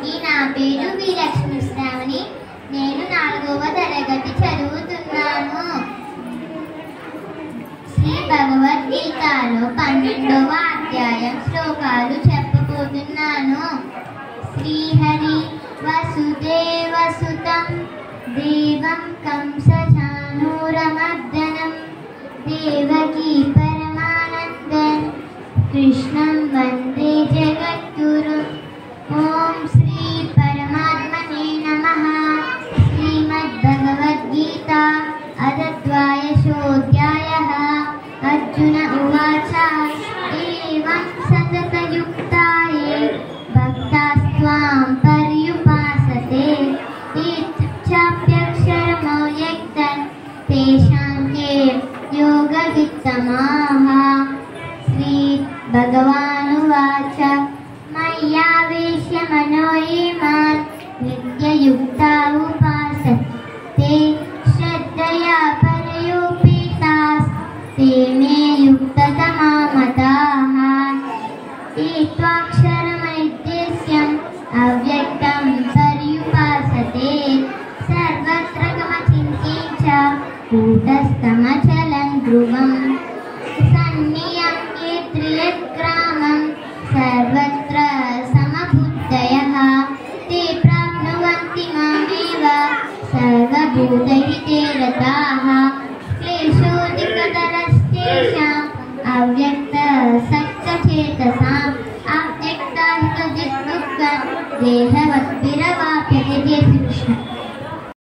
అందరికీ నా పేరు వి లక్ష్మీ శ్రావణి. నేను 4వ తరగతి చదువుతున్నాను. శ్రీ భగవద్గీతలో 12వ అధ్యాయం శ్లోకాలు చెప్పబోతున్నాను. శ్రీహరి వసుదేవసుతం దేవం కంసచానూరమర్దనం దేవకీ పరమానందం కృష్ణం వందే జగద్గురుం. ఓం శ్రీ పరమాత్మనే నమః. శ్రీమద్భగవద్గీత అధ్యాయోऽధ్యాయः. అర్జున ఉవాచ ఏవం సతతయుక్తాయే భక్తాస్త్వాం పర్యుపాసతే చాప్యక్షరమవ్యక్తం తేషాం కే యోగవిత్తమాః. శ్రీ భగవానువాచ మయ్యావేశ్య మనో ये मां नित्ययुक्ता उपासते श्रद्धया परयोपेतास्ते मे युक्ततमा मताः. एत्वाक्षरमैद्यस्यम् अव्यक्तं पर्युपासते सर्वत्र गमचिन्त्ये च कूटस्थमचलं ध्रुवम् सन्नियम्ये त्रियग्रामं सर्वत्र समबुद्धयः ते प्राप्नुवन्ति मामेव सर्वभूतहिते रताः. क्लेशोऽधिकतरस्तेषाम् अव्यक्तसक्तचेतसाम् अव्यक्ताहितजिद्दुःखं देहवत्